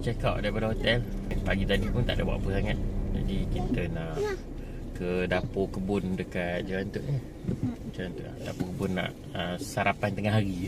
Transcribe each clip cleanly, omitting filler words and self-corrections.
check out daripada hotel. Pagi tadi pun tak ada buat apa sangat. Jadi kita nak ke dapur kebun dekat Jalan Tut ni. Macam tu lah. Dapur kebun nak sarapan tengah hari.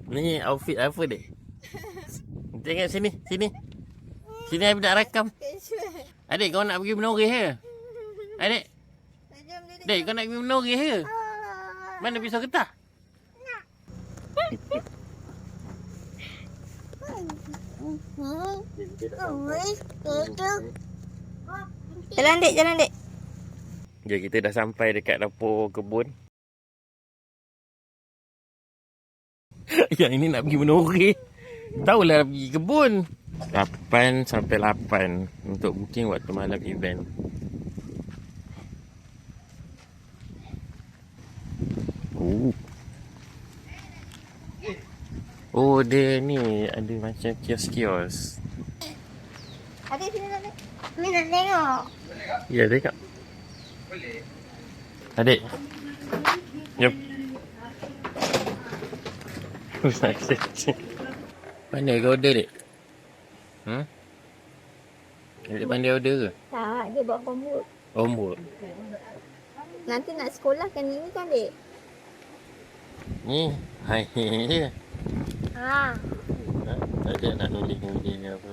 Ni outfit apa dek? Tengok sini, sini. Sini Aib nak rakam. Adik kau nak pergi menoreh ke? Adik. Dek kau nak pergi menoreh ke? Mana pisau getah? Jalan dek, jalan dek. Ya, kita dah sampai dekat dapur kebun. Yang ini nak pergi menoreh. Tahulah nak pergi kebun. 8 sampai 8 untuk booking waktu malam event. Oh, dia ni ada macam kios-kios. Adik sini nak Min nak tengok. Ya, tengok. Boleh. Adik. Jom. Pandai kau order dek? Dek pandai order ke? Tak, dia buat homework. Homework? Nanti nak sekolah kan ini kan dek? Ni, hai je. Tak ada nak nulis-nulis apa.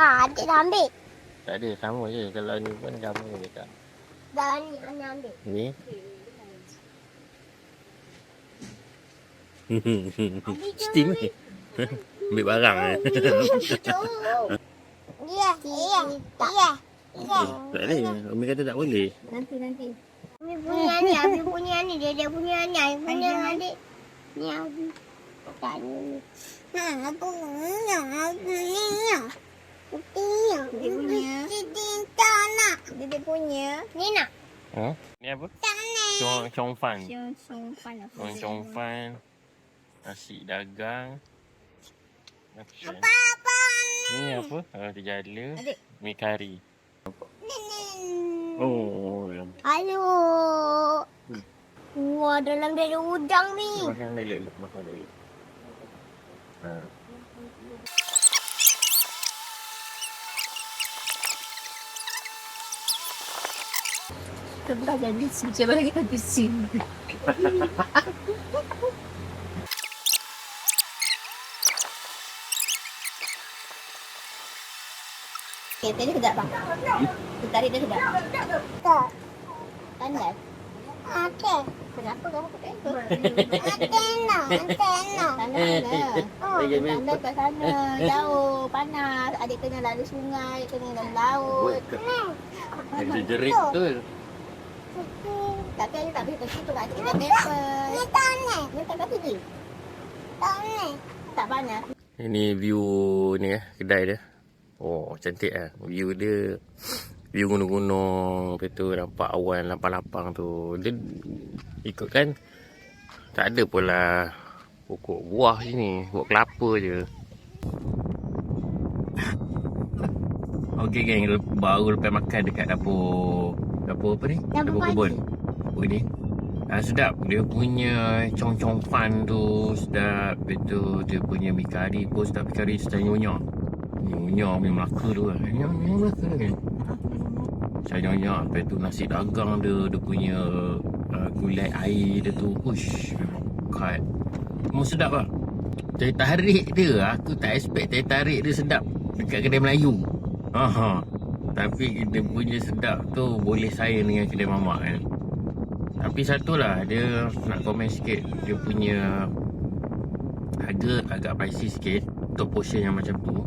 Adik dah ambil. Tak ada, sama je. Kalau ni pun sama je tak. Dah ni, Ana ambil. Ni? Steam ni. Ambil barang eh. Ya. Tak ada. Umi kata tak boleh. Nanti. Abi punya ni, dia punya ni, Abi punya adik. Ni Abi. Tak ni. Apa ni? Dia punya. Dia punya. Ni nak. Ni apa? Chong fan. Chong fan. Nasi dagang. Apa? Ni apa? Terjala. Adik. Mi kari. Oh. Aduh. Wah, dalam dia ada udang ni. Makan dulu. Tentang jadi cuba lagi habisin. Tadi sedap bang. Tadi dia sedap. Tak. Pandai. Okey. Kenapa kamu pakai itu? Antena. Tanda kat sana. Jauh, panas. Adik kena lalu sungai, kena lalu laut. Ada jerit tu. Tapi adik tak boleh pergi tu kat adik kita paper. Ni tanah. Ni tak kat sini. Tanah. Tak panas. Ini view ni kedai dia. Oh, cantik lah. View dia. View gunung-gunung. Lepas tu nampak awan lapang-lapang tu. Dia ikut kan. Tak ada pula pokok buah sini. Pokok kelapa je. Okey geng. Baru lepas makan dekat dapur. Dapur apa ni? Dapur kebun. Dapur ni. Sedap. Dia punya chong fan tu sedap. Lepas tu dia punya mi kari pun sedap. Mi kari style nyonya. Nyonya punya Melaka tu kan. Nyonya Melaka kan. Banyak-banyak. Lepas tu nasi dagang dia punya gulai air dia tu. Uish, memang kat. Memang sedap lah. Teh tarik dia, aku tak expect teh tarik dia sedap dekat kedai Melayu. Tapi dia punya sedap tu boleh saing dengan kedai mamak kan. Tapi satulah, dia nak komen sikit. Dia punya harga agak pricey sikit untuk portion yang macam tu.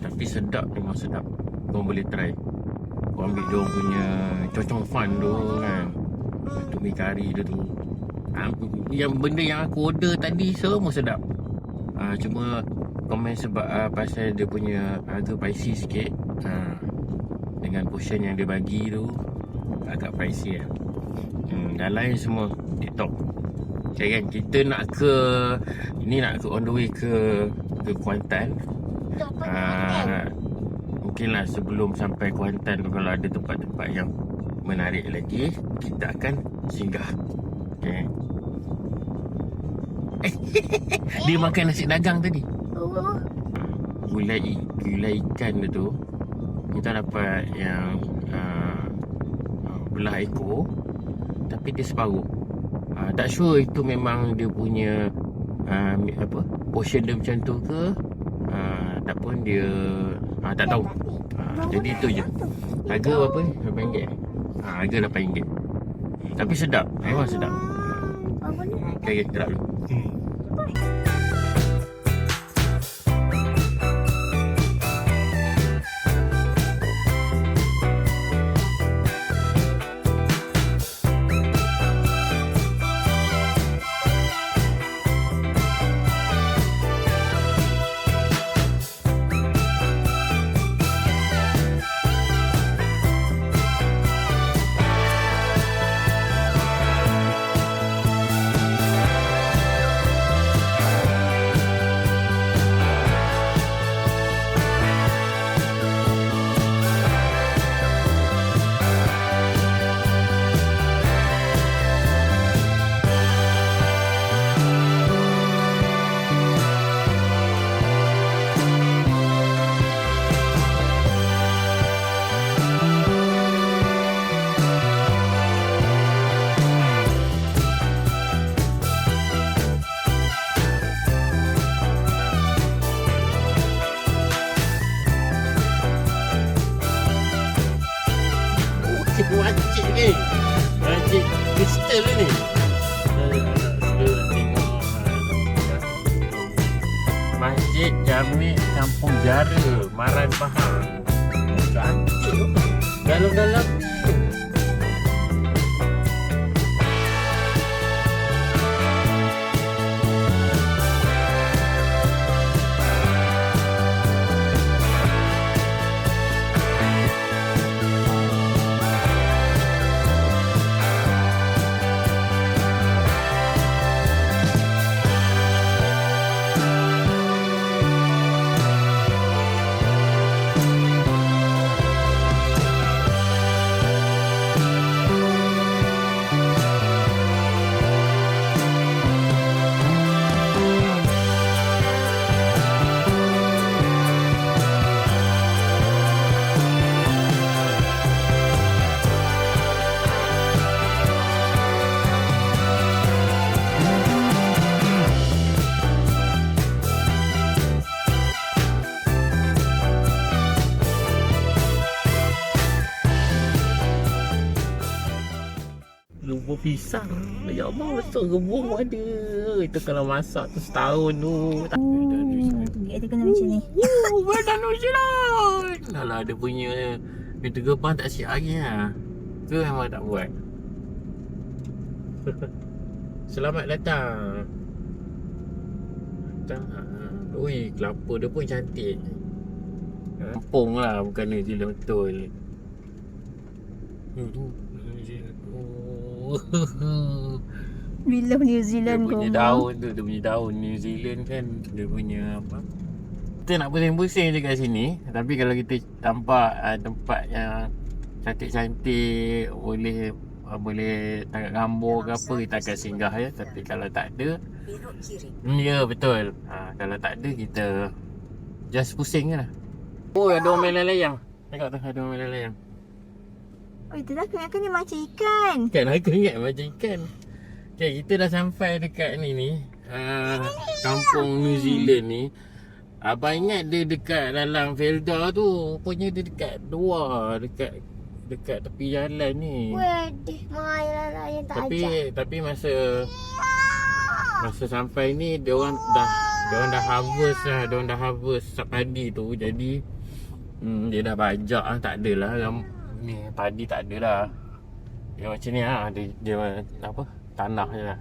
Tapi sedap, memang sedap. Korang boleh try. Korang ambil diorang punya cocong fan tu kan. Tu mi kari dia tu. Yang benda yang aku order tadi semua sedap. Cuma komen sebab pasal dia punya harga pricey sikit. Dengan portion yang dia bagi tu agak pricey lah. Dan lain semua TikTok. Okay kan, kita nak ke on the way ke Kuantan. Mungkinlah sebelum sampai Kuantan tu, kalau ada tempat-tempat yang menarik lagi, kita akan singgah. Okay. Dia makan nasi dagang tadi. Gulai ikan dia tu, kita dapat yang belah ekor, tapi dia separuh. Tak sure itu memang dia punya portion dia macam tu ke, ataupun dia tak tahu. Jadi itu je. Harga berapa ni? RM8. Harga RM8. Tapi sedap. Memang sedap. Okay, gerak dulu. Wajib ni. Wajib kristal ni. Masjid Jami' Kampung Jara, Maran Pahang. Cantik tu. Dalam-dalam ni. Rebung pisang. Ya Allah, besar rebung ada. Itu kalau masak tu setahun tu. Dia kena macam ni. Badan New Zealand. Alah, dia punya pintu gerbang tak siap lagi lah. Ke memang tak buat? Selamat datang. Ui, kelapa dia pun cantik. Kampung lah, bukan New Zealand betul. We love New Zealand. Dia punya daun tu, dia punya daun New Zealand kan. Dia punya apa, kita nak pusing-pusing je kat sini. Tapi kalau kita nampak tempat yang cantik-cantik, boleh tangkap gambar ke apa, kita akan singgah ya. Tapi kalau tak ada, ya betul. Kalau tak ada, kita just pusing je lah. Oh, ada orang main layang. Tengok tu, ada orang main layang. Oh, itulah kan dia macam ikan. Kan aku ingat macam ikan. Okay, kita dah sampai dekat ni kampung New Zealand ni. Abang ingat dia dekat dalam Felda tu. Rupanya dia dekat luar, dekat tepi jalan ni. Wedih, mahal lah yang tak ajak. Tapi masa sampai ni dia orang dah harvest padi tu. Jadi dia dah bajak lah, tak adalah ni padi tak ada dah. Dia macam ni lah, dia apa? Tanah je lah.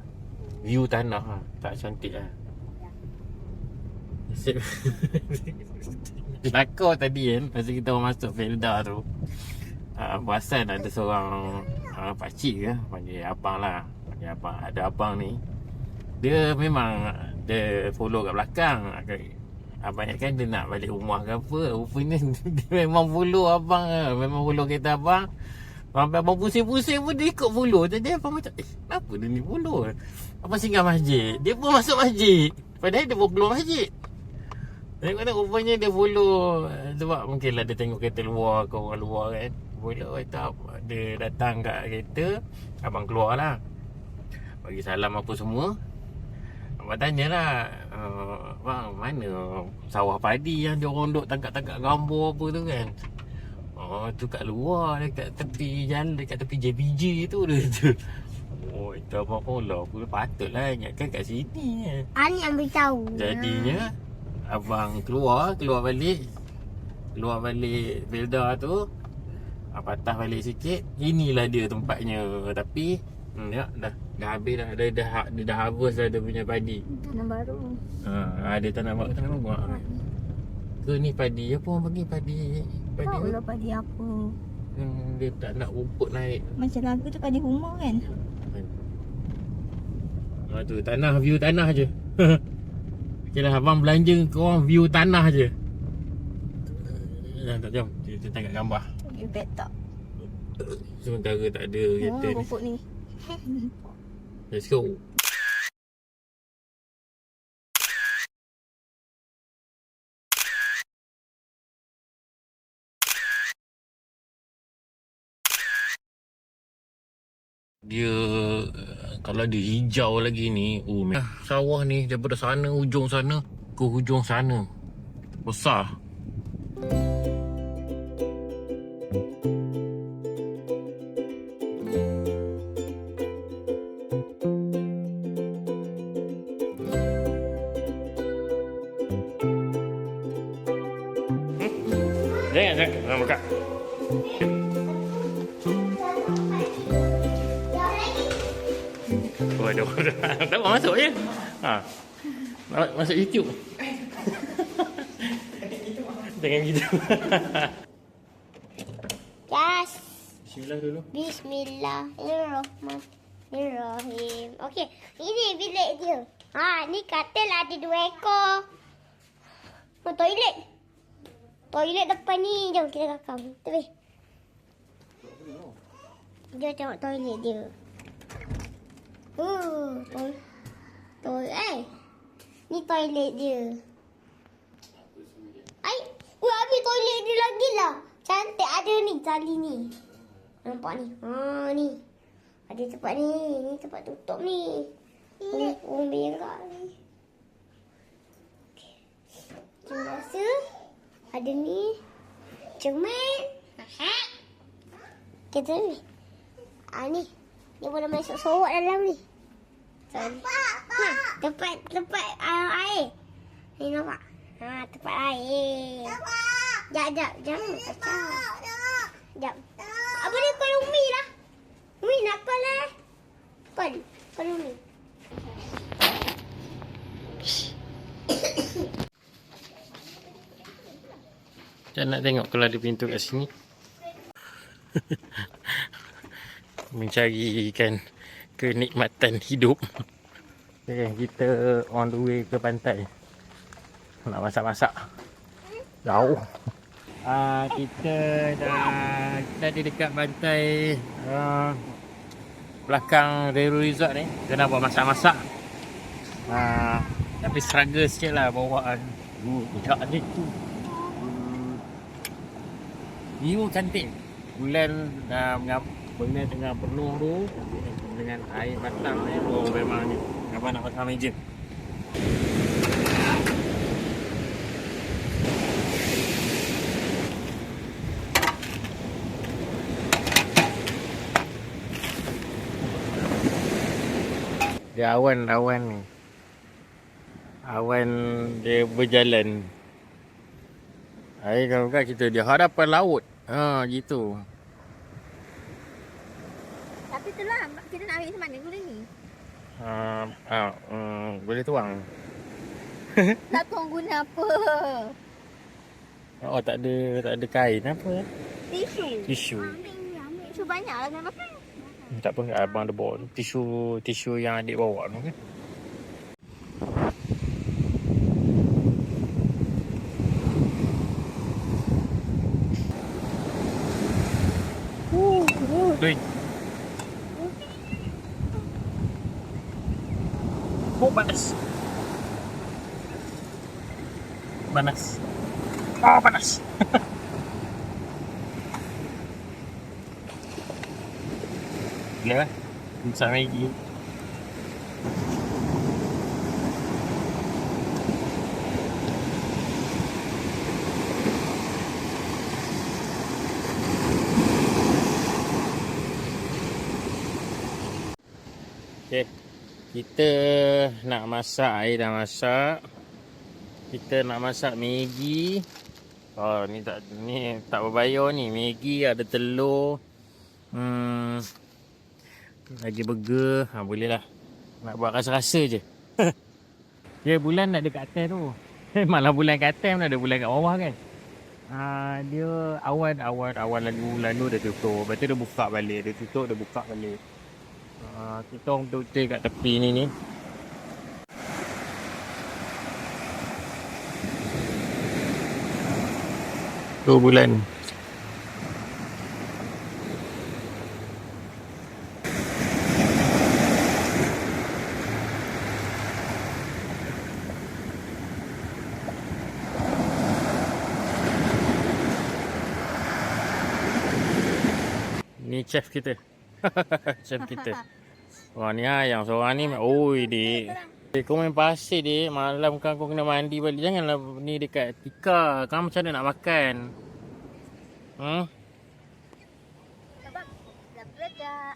View tanah lah, tak cantik lah. Kelakar tadi kan, masa kita orang masuk Felda tu. Perasan ada seorang pakcik ke, panggil abang lah. Panggil abang, ada abang ni. Dia memang dia follow kat belakang. Abang ingatkan dia nak balik rumah ke apa. Rupanya dia memang follow abang lah. Memang follow kereta abang. Sampai abang pusing-pusing pun dia ikut follow. Jadi abang macam, kenapa dia ni follow? Abang singgah masjid. Dia pun masuk masjid. Padahal dia pun keluar masjid. Tengok rupanya dia follow. Sebab mungkin lah dia tengok kereta luar ke orang luar kan. Follow kereta. Dia datang kat kereta. Abang keluar lah. Bagi salam apa semua. Abang tanyalah, bang, mana sawah padi yang dia orang duk tangkap-tangkap gambar apa tu kan? Oh, tu kat luar, dekat tepi jalan, dekat tepi JPJ tu dia tu. Oh, itu abang pun lah, aku patutlah ingatkan kat sini. Ani yang beritahu. Jadinya, abang keluar balik Felda tu. Patah balik sikit. Inilah dia tempatnya. Tapi ya, dah habis dah. Dia dah harvest dah dia punya padi. Tanam baru. Ada tanam baru. Ke ni padi apa orang panggil padi Tahu lah padi apa. dia tak nak rumput naik. Macam lagu tu padi humor kan. Tu tanah, view tanah je. Okay lah, abang belanja korang view tanah je. Tak, jom kita tengok gambar. You bet tak. Sementara tak ada kereta ni. Rumput ni. Let's go. Dia kalau dia hijau lagi ni, sawah ni daripada sana hujung sana ke hujung sana. Besar. Jangan buka. Waduh, dah masuk je. Masuk YouTube. Jangan gitu. Yes. Bismillah dulu. Bismillahirrahmanirrahim. Okey, ini bilik dia. Ni katil ada 2 ekor. Toilet. Toilet depan ni. Jom kita rakam. Tepi. Dia tengok toilet dia. Ni toilet dia. Habis toilet dia lagi lah. Cantik ada ni tali ni. Nampak ni. Ni. Ada tempat ni. Ni tempat tutup ni. Orang berak ni. Macam biasa. Ada ni. Cermin. Kita ni. Ni. Dia boleh masuk sorok dalam ni. Tempat air. Ni nampak. Tempat air. Jap. Jap. Apa dia call Umi lah? Umi nak call lah. Call Umi. Macam nak tengok kalau ada pintu kat sini. Mencarikan kenikmatan hidup. Okay, kita on the way ke pantai. Nak masak-masak. Jauh. Kita dah ada dekat pantai belakang Railway Resort ni. Kita nak buat masak-masak. Tapi struggle sikit lah bawaan. Tak ada tu. View cantik. bulan benda tengah penuh tu dengan air batang ni, oh memang ni abang nak pasang meja. Dia awan ni. Awan dia berjalan. Air kan kita di hadapan laut. Ha gitu. Tapi tu lah, kita nak ambil macam mana gula ni? Boleh tuang. Tak tahu guna apa. Oh tak ada kain apa? Tisu. Tisu. Ambil tisu banyak lah kena pakai. Tak apa, abang ada bawa tisu yang adik bawa tu kan. Dui. Oh panas. Panas. Oh panas. Gila lah. Bisa Maggi. Okay. Kita nak masak, air dah masak. Kita nak masak Maggi. Oh ni tak berbayar ni. Maggi ada telur. Lagi burger. Boleh lah. Nak buat rasa-rasa je. Dia bulan nak dekat atas tu. Malah bulan kat atas mana ada bulan kat bawah kan. Dia awan lalu dia tutup. Lepas tu dia buka balik. Dia tutup, dia buka balik. Kita orang betul-betul kat tepi ni. Tu bulan. Ni chef kita. Chef kita. Wah ni yang seorang ni. Oi dik. Kau main pasir dik. Malam kan kau kena mandi balik. Janganlah ni dekat tika. Kau macam mana nak makan? Abang, dah peledak.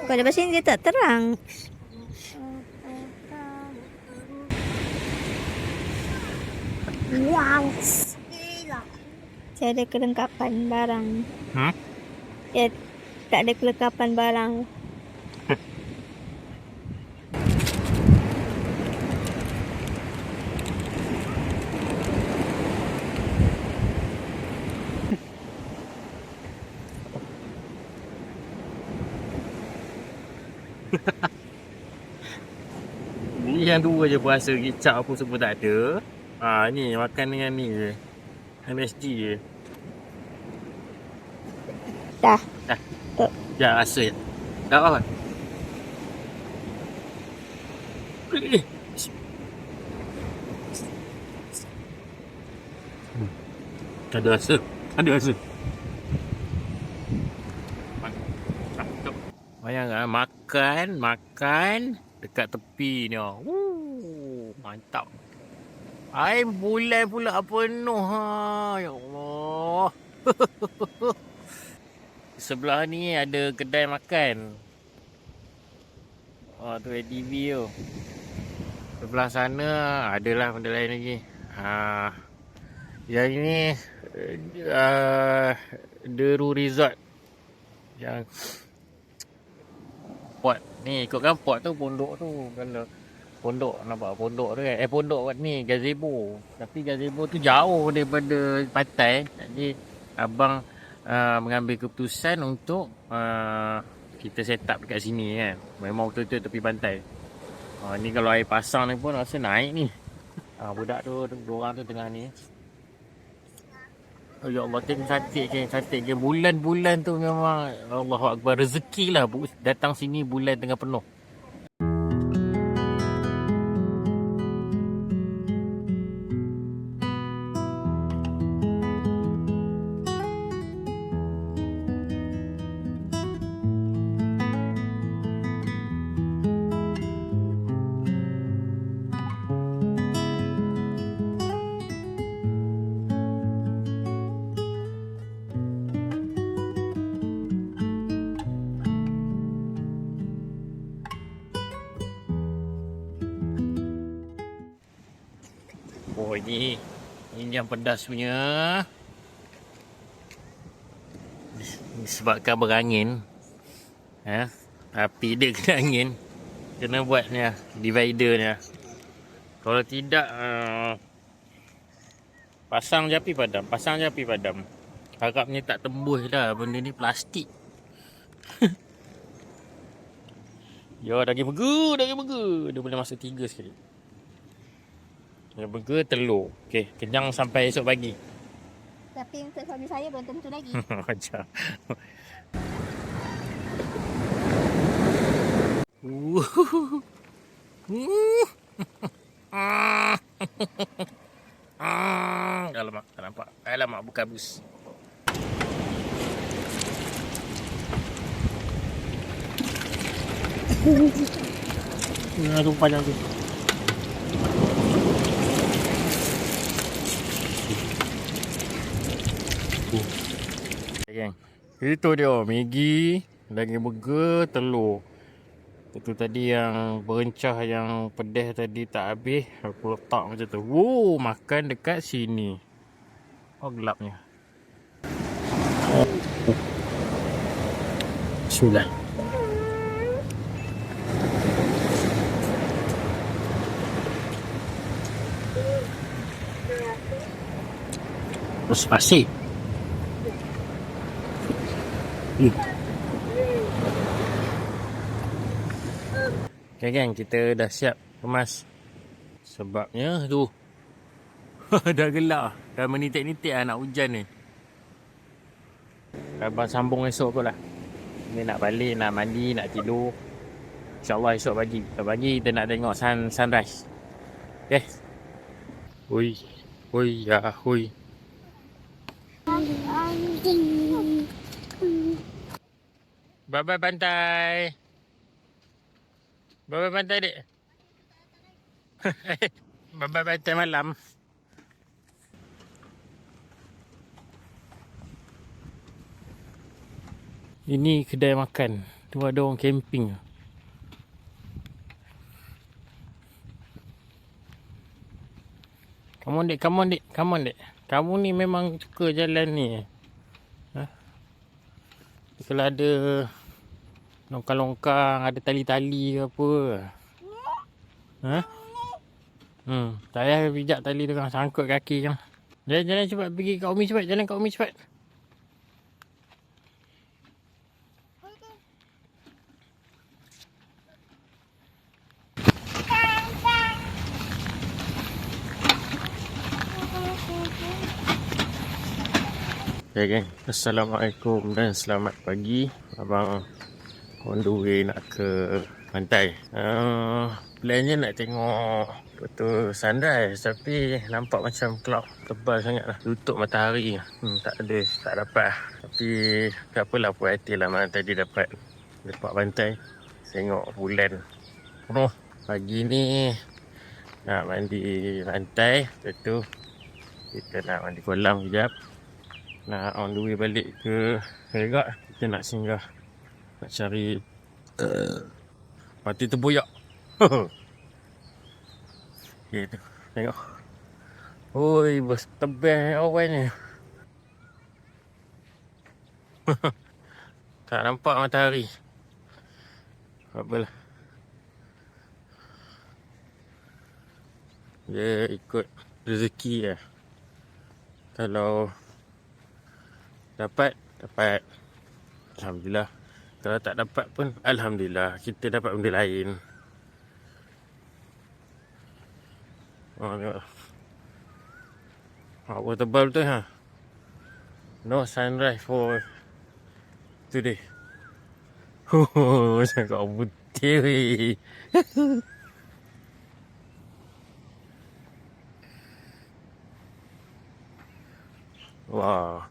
Kalau lepas ni dia tak terang. Wow. Tiada kelengkapan barang. Ha? Ya, tak ada kelengkapan barang. Ni yang dua je puasa. Kicap apa semua tak ada. Ni makan dengan ni je. MSG je. Dah. Dah. Tak. Ya rasa je. Tak apa. Ada rasa. Ada rasa. Bayangkan makan dekat tepi ni. Mantap. Air bulan pula penuh ya Allah. Sebelah ni ada kedai makan. Tu ADV tu. Sebelah sana adalah benda lain lagi. Yang ni Deru Resort. Yang port ni ikutkan port tu pondok tu. Kalau pondok nampak pondok tu kan. Pondok ni gazebo. Tapi gazebo tu jauh daripada pantai. Jadi abang mengambil keputusan untuk kita set up dekat sini kan. Memang betul-betul tepi pantai. Ni kalau air pasang ni pun rasa naik ni. Budak tu, dua orang tu tengah ni. Oh, ya Allah, tengok cantik ke. Bulan-bulan tu memang Allahu Akbar, rezeki lah. Datang sini bulan tengah penuh. Oh, ini yang pedas punya. Disebabkan berangin. Api dia kena angin. Kena buat ni divider ni. Kalau tidak pasang je api padam. Harapnya tak tembus lah. Benda ni plastik. Ya, daging burger. Dia boleh masuk 3 sekali. Daging burger, telur. Okey, kenyang sampai esok pagi. Tapi untuk suami saya belum tentu lagi. Macam. Alamak, tak nampak. Alamak, bukan bus. Aduh, panjang tu. Geng, itu dia Maggi, daging burger, telur. Itu tadi yang berencah, yang pedas tadi tak habis, aku letak macam tu. Wow, makan dekat sini. Oh, gelapnya. Bismillah. Terus pasir. Okay, geng, kita dah siap kemas. Sebabnya tu dah gelap, dah menitik-nitik lah nak hujan ni. Abang sambung esok kot lah. Ni nak balik, nak mandi, nak tidur. InsyaAllah esok pagi. Pagi kita nak tengok sunrise. Okay. Hui. Bye-bye pantai. Bye-bye pantai, dek. Bye-bye pantai malam. Ini kedai makan. Tu ada orang camping. Come on, dek. Kamu ni memang suka jalan ni. Kalau ada longkang-longkang, ada tali-tali ke apa. Tak payah pijak tali tu kan, sangkut kaki kan. Jalan cepat, pergi kat Umi cepat. Jalan kat Umi cepat. Okay, geng. Assalamualaikum dan selamat pagi. Abang on the way nak ke pantai. Plannya nak tengok betul sunrise, tapi nampak macam cloud tebal sangat lah. Tutup matahari. Tak dapat. Tapi tak apalah, puas hati lah. Mana tadi dapat lepak pantai, tengok bulan penuh. Pagi ni nak mandi pantai. Lepas tu kita nak mandi kolam sekejap. Nak on the way balik ke Perak. Kita nak singgah, nak cari Pati Tempoyak. Okay, tu. Tengok. Oi, bertebal awan ni. Tak nampak matahari. Apalah. Dia ikut rezeki lah. Kalau dapat. Alhamdulillah. Kalau tak dapat pun alhamdulillah, kita dapat benda lain. Tengok. Apa tebal betul ha. No sunrise for today. Oh, cakap putih weh. Wah.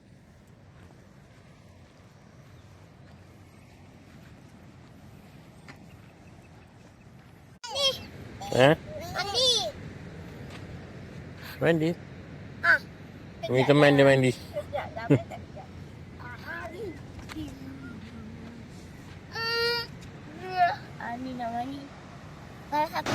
Eh? Mandi. Mandi? Ah. Minta mandi mandi. Sekejap, dah boleh tak? Sekejap. Ni nak mandi. Kalau satu.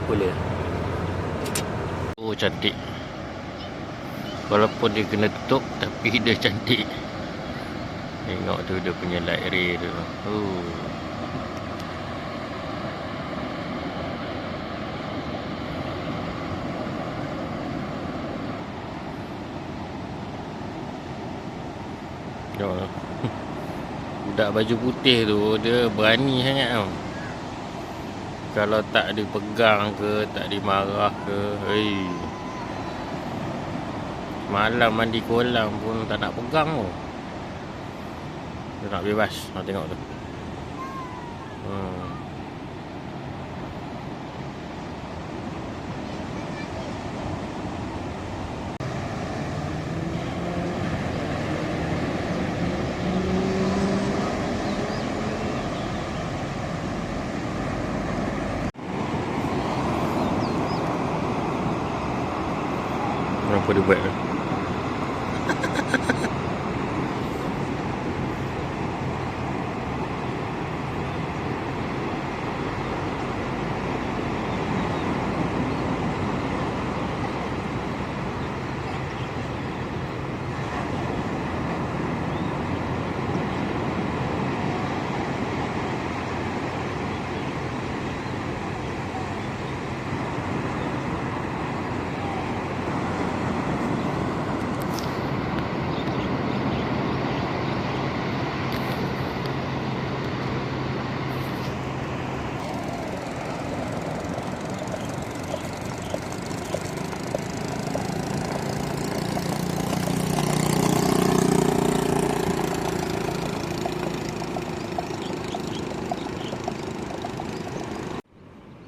Boleh. Oh, cantik. Walaupun dia kena tutup, tapi dia cantik. Tengok tu dia punya light ray tu. Oh. Tengok. Budak baju putih tu, dia berani sangat tau. Kalau tak dipegang ke, tak dimarah ke, hei. Malam mandi kolam pun tak nak pegang tu. Dia nak bebas. Tengok tu. Apa dia buat tu?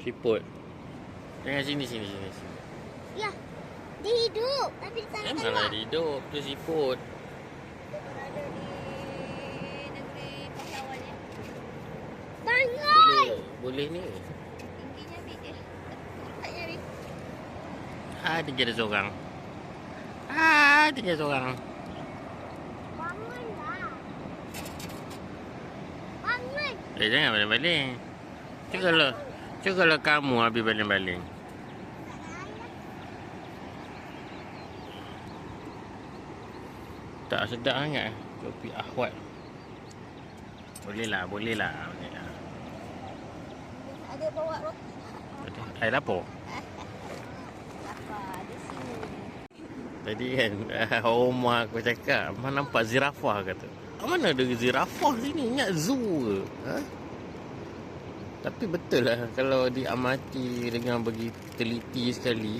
Siput. Jangan sini. Ya. Dia hidup. Tapi dia tak nak Memanglah keluar. dia hidup. Dia siput. Berada di negeri pahlawan ni. Bangun. Boleh ni. Tingginya big dia. Tempatnya big. Tinggal ada seorang. Tinggal seorang. Bangunlah. Bangun. Jangan baling-baling. Cuba kalau kamu habis baling-baling. Tak sedap sangat kopi Ahwat. Boleh lah. Ada bawa roti. Air lapar. Apa? Di sini. Tadi kan rumah aku cakap, mana nampak zirafah kata. Mana ada zirafah sini? Ingat zoo ke? Ha? Tapi betul lah kalau diamati dengan begitu teliti sekali.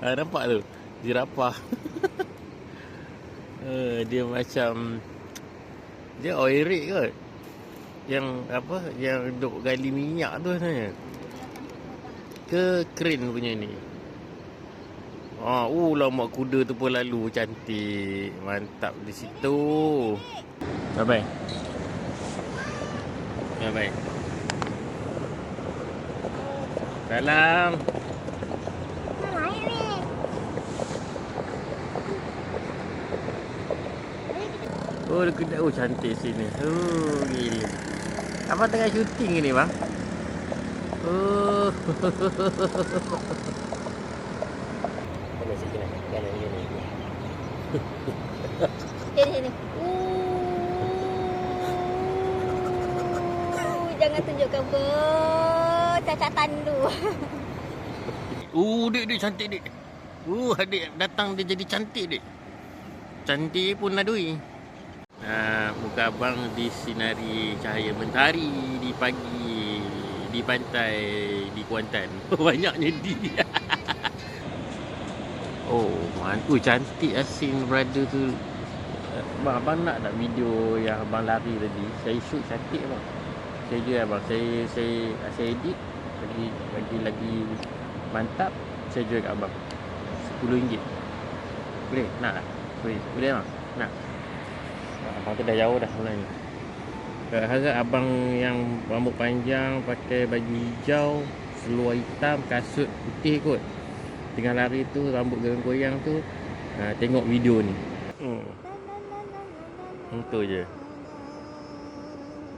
Nampak tu zirafah. Dia macam dia oirik kot. Yang apa, yang duk gali minyak tu sebenarnya. Ke crane punya ni. Lama kuda tu pun lalu cantik. Mantap di situ. Bye-bye. Bye-bye. Salam. Dia kedai. Cantik sini. Gila. Abang tengah syuting ke ni bang? Kena sikit nak. Sini. Jangan tunjukkan cacatan tu. Dek cantik dek. Adik datang dia jadi cantik dek. Cantik pun adui. Muka abang disinari cahaya mentari di pagi di pantai di Kuantan. Banyaknya dia. Mantu cantik asin brother tu. Abang nak tak video yang abang lari tadi? Saya shoot cantik abang. Saya je abang. Saya edit lagi mantap. Saya jual kat abang RM10. Boleh? Nak tak? Boleh abang? Nak? Abang tu dah jauh dah sebenarnya. Harap abang yang rambut panjang, pakai baju hijau, seluar hitam, kasut putih kot, tengah lari tu, rambut goyang-goyang tu, tengok video ni. Itu je.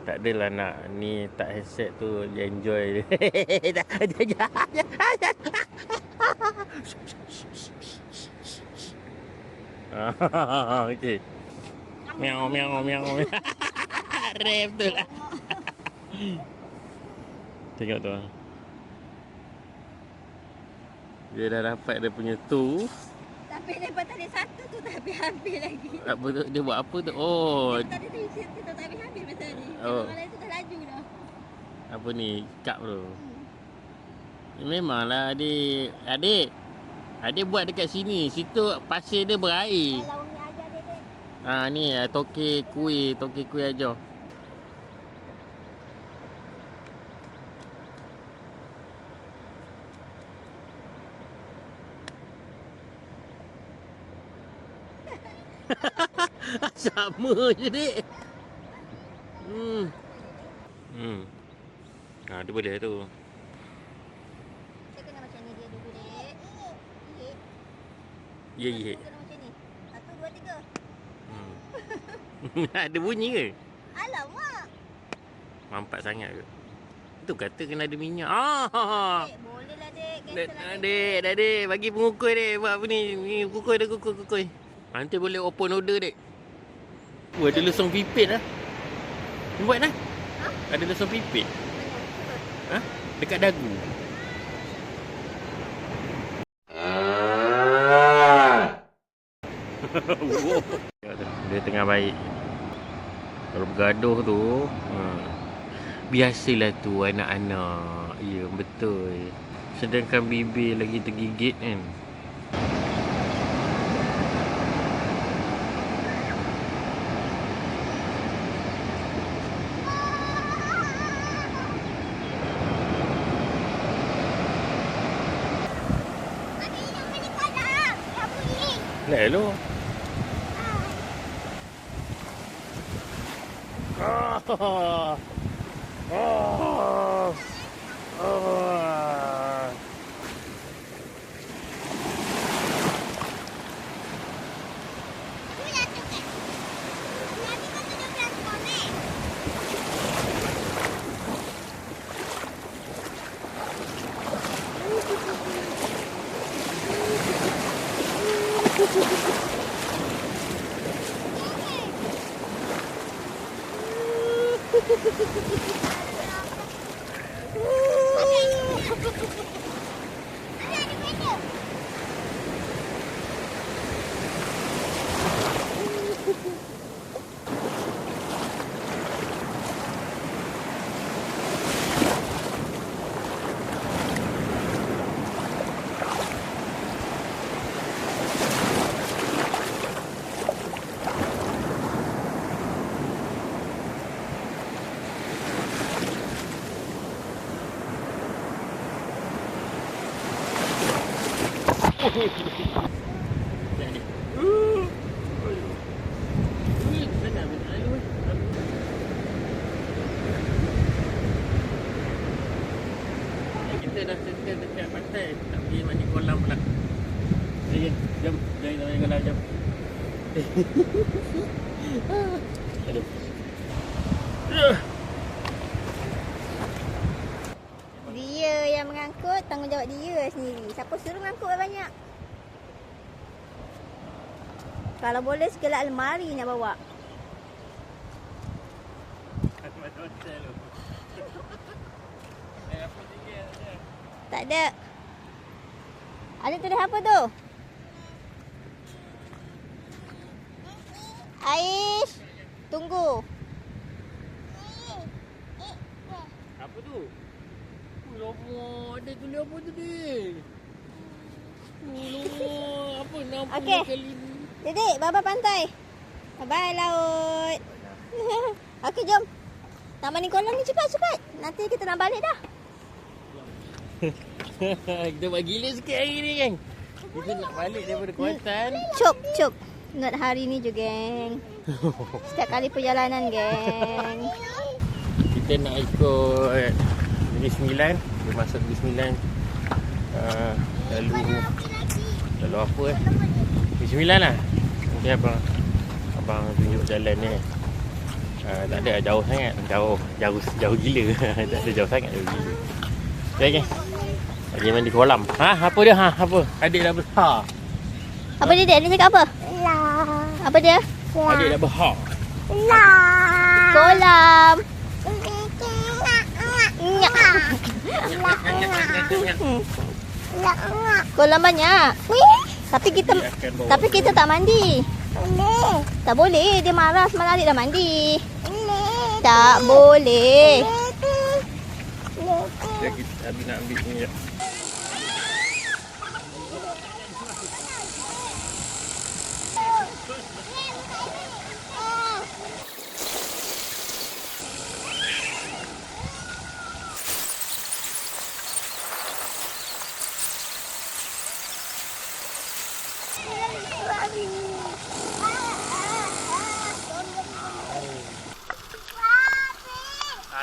Tak adalah nak ni tak headset tu dia enjoy. Okey. Meow. Rap tu lah. Tengok tu. Dia dah dapat dia punya tu. Tapi lepas tadi satu tu tak habis-habis lagi. Apa tu? Dia buat apa tu? Oh. Tadi tu kita tak habis-habis pasal ni. Oh. Malam tu dah laju dah. Apa ni? Cup tu. Memanglah adik. Adik buat dekat sini. Situ pasir dia berair. Kalau Umi ajar dia. Ni toke kuih aja. Sama je dek. Tu boleh tu. Saya kena macam ni dia dulu dek. Ya. Kena macam ni. 1, 2, 3. Ada bunyi ke? Alamak. Mampat sangat ke? Itu kata kena ada minyak. Dek, boleh lah dek. Cancel lah Dek. Bagi pengukur dek. Buat apa ni? Kukuh. Nanti boleh open order dek. Ada lesung pipit lah. Buat lah. Ada lesung pipit. Dekat dagu. Dia tengah baik. Kalau bergaduh tu, biasalah tu anak-anak. Ya, betul. Sedangkan bibir lagi tergigit kan. Hello. Kita dah settle dekat pantai. Tak pergi mandi kolam pula. Jom. Jangan mandi kolam, jom. Aduh. Dia yang mengangkut, tanggungjawab dia sendiri. Siapa suruh mengangkut banyak? Kalau boleh segala almari nak bawa. Tak ada. Ada tulis apa tu? Aish, tunggu. Apa tu? Lama ada tulis apa tu dia? Apa nampak Okey. kali ni? Dedek, bye-bye pantai. Bye-bye laut. Okey, jom. Nak mandi kolam ni cepat-cepat. Nanti kita nak balik dah. Kita buat gila sikit hari ni, geng. Kita nak balik daripada Kuantan. Cop. Not hari ni je, geng. Setiap kali perjalanan, geng. Kita nak ikut Negeri Sembilan. Dia masuk Negeri Sembilan. Lalu apa Negeri Sembilan lah. Nanti abang tunjuk jalan ni. Tak ada jauh sangat. Jauh gila. Tak ada jauh sangat, jauh gila. Okay. Lagi mandi kolam. Apa dia? Apa? Adik dah besar. Apa dia, Dek? Dia cakap apa? Apa dia? Adik dah besar. Kolam. Kolam banyak. Tapi kita tak mandi. Tak boleh. Dia marah semalam adik dah mandi. Tak boleh. Abi nak ambil ni je.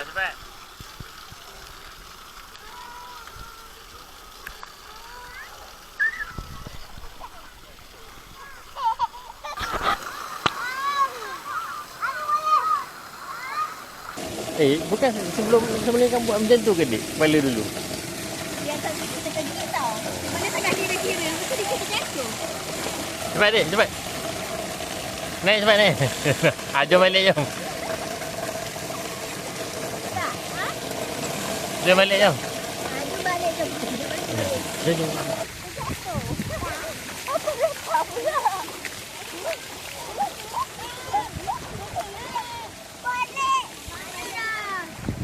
Cepat. Bukan sebelum ni kan buat macam tu ke, Dik? Kepala dulu. Biar tak kita pergi tau. Mana tengah kira-kira. Mesti kita terjatuh. Cepat, Dik. Cepat. Naik cepat, naik. Jom balik, jom. Jom balik, jom. Jom balik, jom. Jom. Apa lepas pula?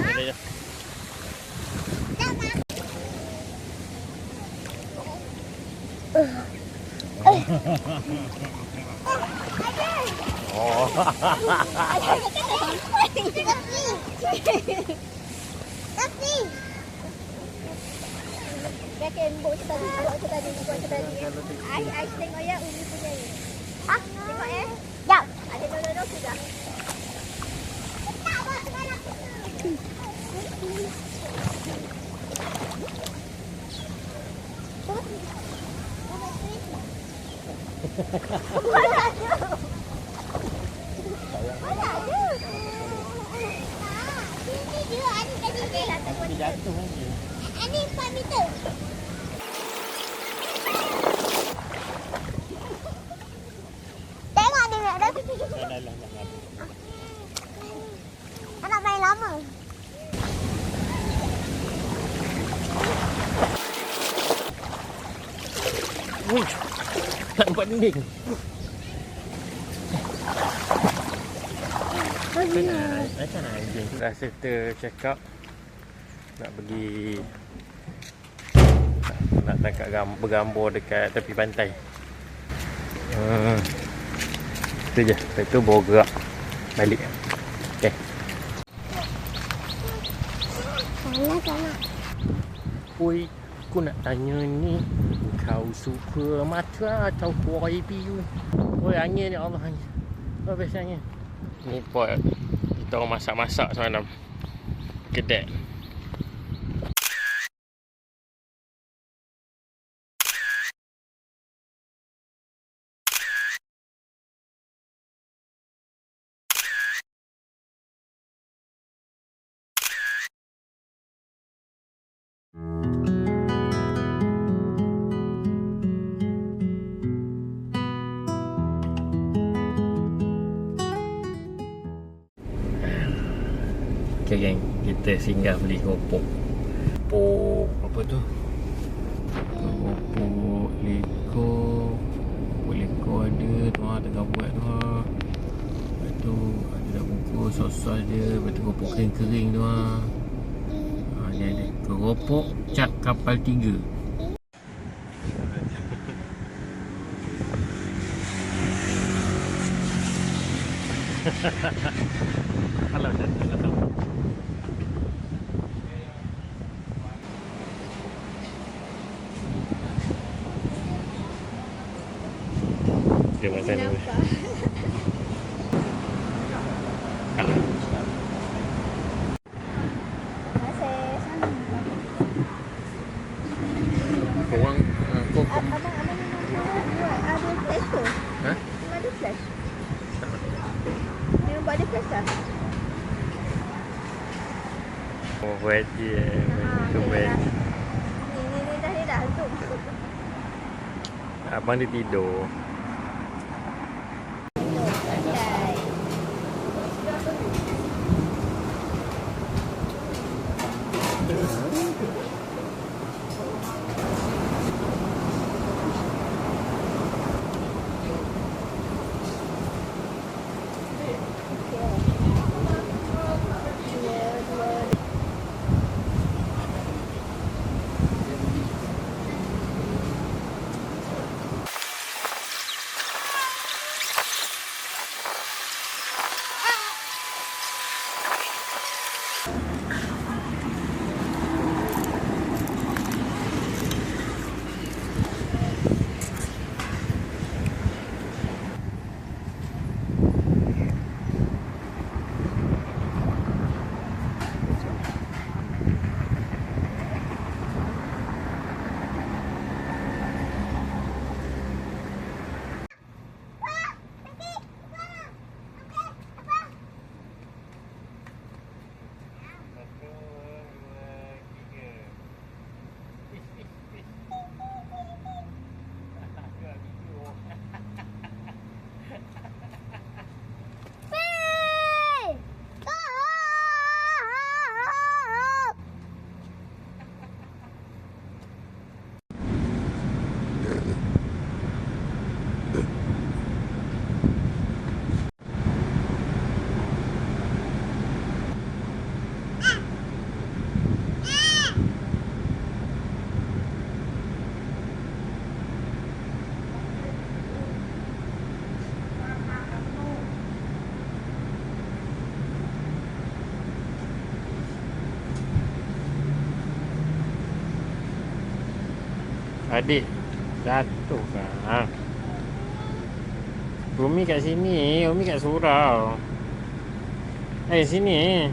Balik, jom. Tapi. Biarkan buat tadi. Ais tengok ya Umi punya ni. Tengok ya. Jap. Ada dodo sudah. Mana ada? Mana ada? Ini dia Ani tadi ni. Dia jatuh lagi. Ani 4 meter. Tengok dia nak dah. Nak main lama. Tak nampak dinding. Macam mana anjing? Dah settle check up. Nak pergi nak tangkap bergambar dekat tepi pantai. Itu je. Lepas tu bawa gerak balik. Okay. Sana. Oi, aku nak tanya ni. Kau suka mata atau kuai biru? Oi, angin ni Allah angin. Oh, best angin. Ni pot kita orang masak-masak semalam. Kedai. Okay geng, kita singgah beli keropok. Keropok apa tu? Keropok leko. Keropok leko ada tu ha, tengah buat tu ha. Lepas tu ada dah bungkus sos-sos dia. Lepas tu keropok kering-kering tu ha. Ni ada keropok cat kapal 3. Kalau dah tahu. Dia macam ni. Kalau korang kau Ada flash tu. ha? Ada flash. Dia buat ada flash tak? Oh, buat je. Buat. Ni dah zoom. Abang dia tidur. Adik jatuh kan. Umi kat sini, Umi kat surau. Sini.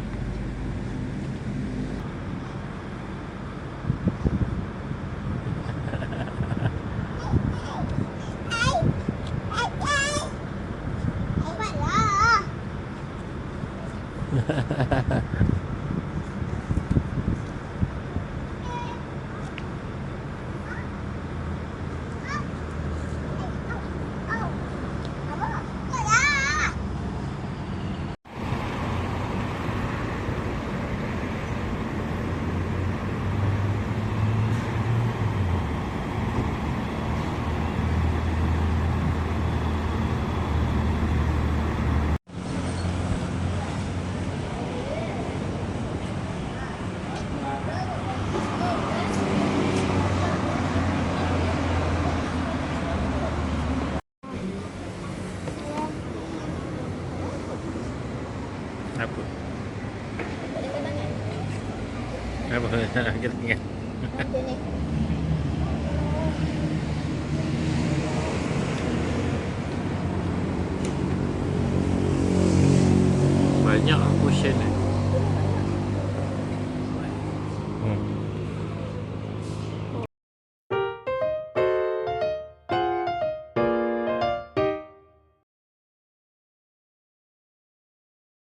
Apa? Apa? Kita ingat. Macam ni. Banyak cushion